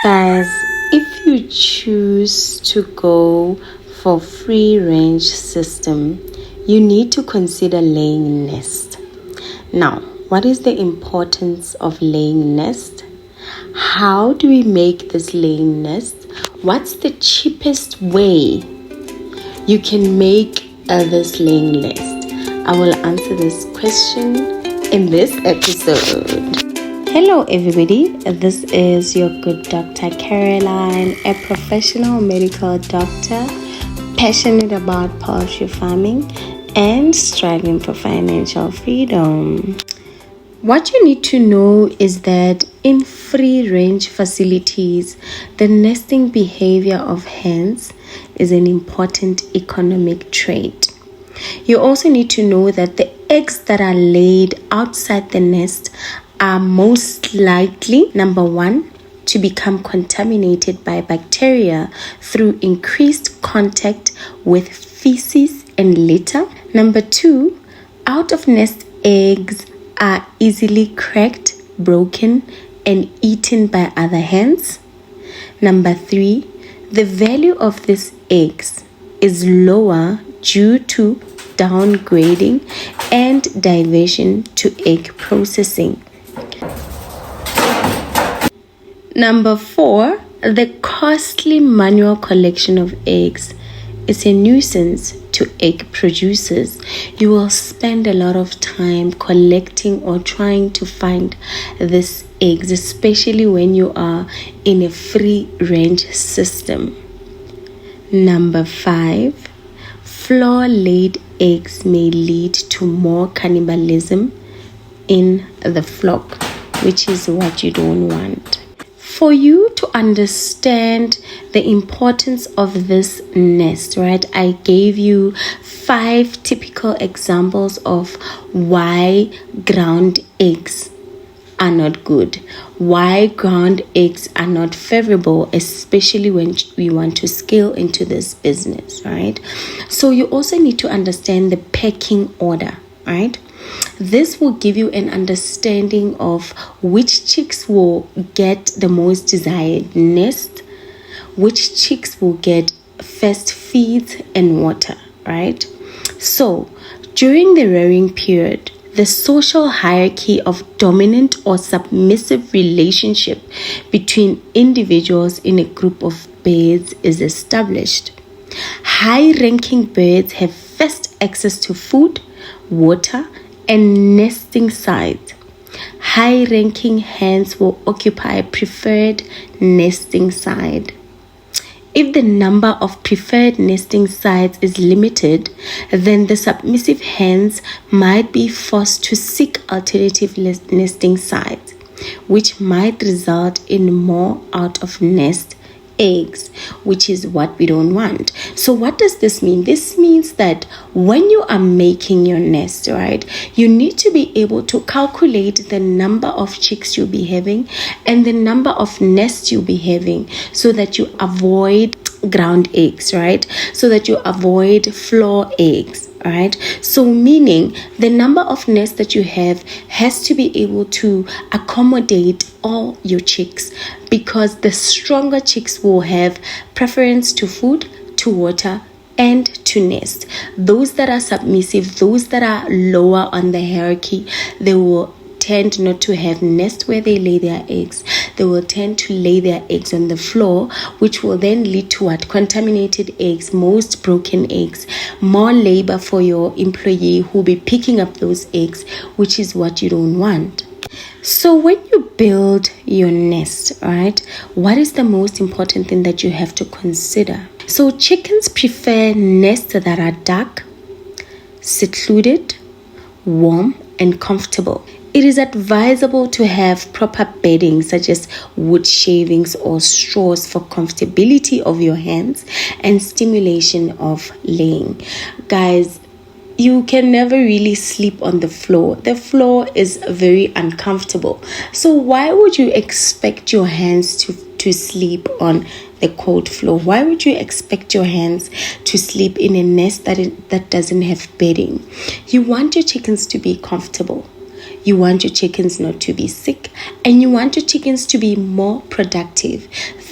Guys, if you choose to go for free range system, you need to consider laying nest. Now, what is the importance of laying nest? How do we make this laying nest? What's the cheapest way you can make this laying nest? I will answer this question in this episode. Hello everybody, this is your good Dr. Caroline, a professional medical doctor, passionate about poultry farming and striving for financial freedom. What you need to know is that in free-range facilities, the nesting behavior of hens is an important economic trait. You also need to know that the eggs that are laid outside the nest are most likely, number one, to become contaminated by bacteria through increased contact with feces and litter. Number two, out-of-nest eggs are easily cracked, broken, and eaten by other hens. Number three, the value of these eggs is lower due to downgrading and diversion to egg processing. Number four, the costly manual collection of eggs is a nuisance to egg producers. You will spend a lot of time collecting or trying to find these eggs, especially when you are in a free range system. Number five, floor-laid eggs may lead to more cannibalism in the flock, which is what you don't want. For you to understand the importance of this nest, right, I gave you 5 typical examples of why ground eggs are not good, why ground eggs are not favorable, especially when we want to scale into this business, right? So you also need to understand the pecking order, right? This will give you an understanding of which chicks will get the most desired nest, which chicks will get first feeds and water, right? So during the rearing period, the social hierarchy of dominant or submissive relationship between individuals in a group of birds is established. High-ranking birds have first access to food, water, and nesting sites. High-ranking hens will occupy preferred nesting site. If the number of preferred nesting sites is limited, then the submissive hens might be forced to seek alternative nesting sites, which might result in more out-of-nest eggs, which is what we don't want. So what does this mean? This means that when you are making your nest, right, you need to be able to calculate the number of chicks you'll be having and the number of nests you'll be having so that you avoid ground eggs, right? So that you avoid floor eggs, right? So meaning the number of nests that you have has to be able to accommodate all your chicks, because the stronger chicks will have preference to food, to water, and to nest. Those that are submissive, those that are lower on the hierarchy, they will tend not to have nest where they lay their eggs. They will tend to lay their eggs on the floor, which will then lead to what? Contaminated eggs, most broken eggs, more labor for your employee who will be picking up those eggs, which is what you don't want. So when you build your nest, right, what is the most important thing that you have to consider? So chickens prefer nests that are dark, secluded, warm, and comfortable. It is advisable to have proper bedding such as wood shavings or straws for comfortability of your hens and stimulation of laying. Guys, you can never really sleep on the floor. The floor is very uncomfortable. So why would you expect your hens to sleep on the cold floor? Why would you expect your hens to sleep in a nest that doesn't have bedding? You want your chickens to be comfortable. You want your chickens not to be sick, and you want your chickens to be more productive.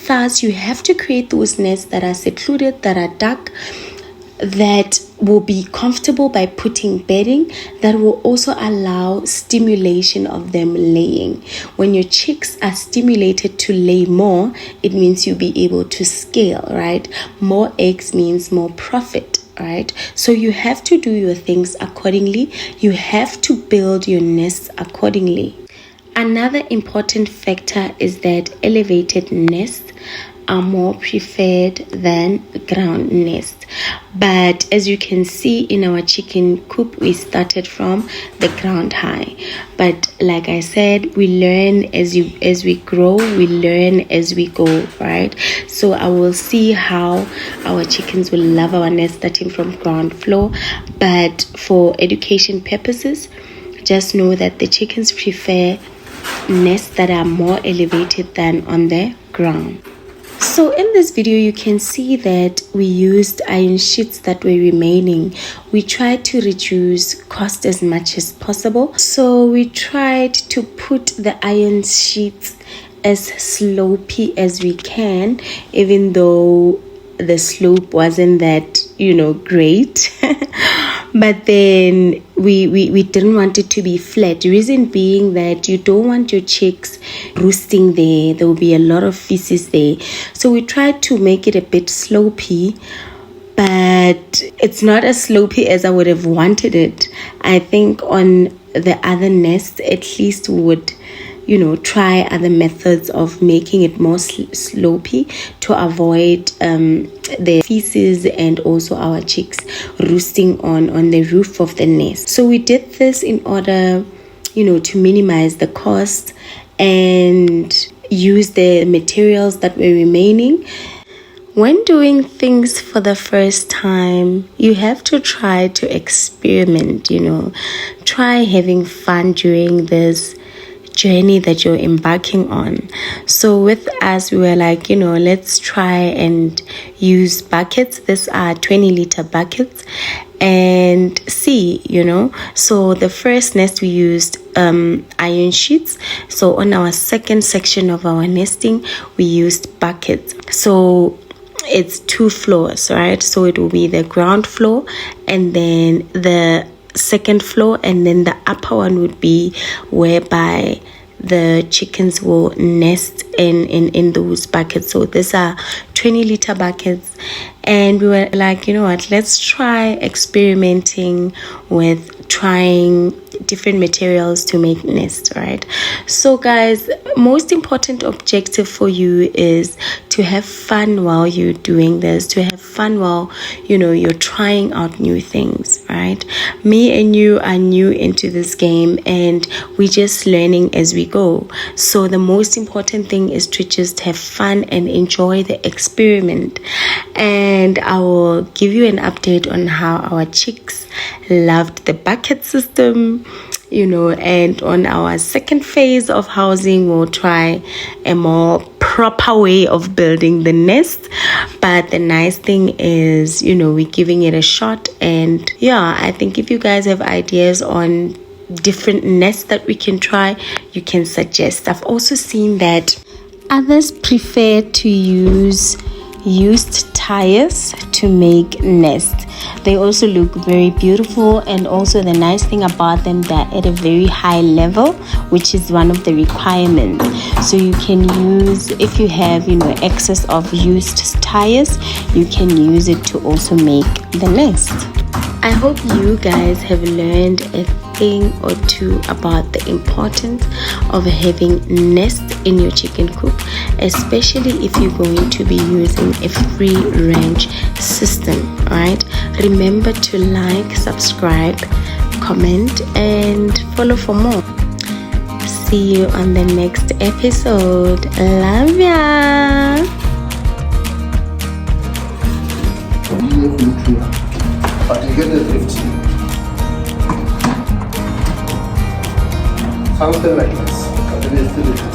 Thus, you have to create those nests that are secluded, that are dark, that will be comfortable by putting bedding, that will also allow stimulation of them laying. When your chicks are stimulated to lay more, it means you'll be able to scale, right? More eggs means more profit, right? So you have to do your things accordingly. You have to build your nests accordingly. Another important factor is that elevated nests are more preferred than ground nests. But as you can see in our chicken coop, we started from the ground high. But like I said, we learn as we grow, we learn as we go, right? So I will see how our chickens will love our nest starting from ground floor. But for education purposes, just know that the chickens prefer nests that are more elevated than on the ground. So in this video, you can see that we used iron sheets that were remaining. We tried to reduce cost as much as possible. So we tried to put the iron sheets as slopey as we can, even though the slope wasn't that, great. But then we didn't want it to be flat. The reason being that you don't want your chicks roosting there. There will be a lot of feces there. So we tried to make it a bit slopey, but it's not as slopey as I would have wanted it. I think on the other nests, at least would try other methods of making it more slopey to avoid the feces and also our chicks roosting on the roof of the nest. So we did this in order to minimize the cost and use the materials that were remaining. When doing things for the first time, you have to try to experiment, try having fun during this journey that you're embarking on. So with us, we were like, let's try and use buckets. These are 20-liter buckets, and see, so the first nest we used iron sheets. So on our second section of our nesting, we used buckets. So it's 2 floors, right? So it will be the ground floor and then the second floor, and then the upper one would be whereby the chickens will nest in those buckets. So these are 20-liter buckets, and we were like, let's try experimenting with trying different materials to make nests, right? So guys, most important objective for you is to have fun while you're doing this, to have fun while you're trying out new things, right? Me and you are new into this game, and we're just learning as we go. So the most important thing is to just have fun and enjoy the experiment. And I will give you an update on how our chicks loved the bucket system, and on our second phase of housing, we'll try a more proper way of building the nest. But the nice thing is, we're giving it a shot. And yeah, I think if you guys have ideas on different nests that we can try, you can suggest. I've also seen that others prefer to use used tires to make nests. They also look very beautiful, and also the nice thing about them, they're at a very high level, which is one of the requirements. So you can use, if you have excess of used tires, you can use it to also make the nest. I hope you guys have learned a thing or two about the importance of having nests in your chicken coop, especially if you're going to be using a free range system, right? Remember to like, subscribe, comment, and follow for more. See you on the next episode. Love ya. But you get the 15. Something like this. But it is still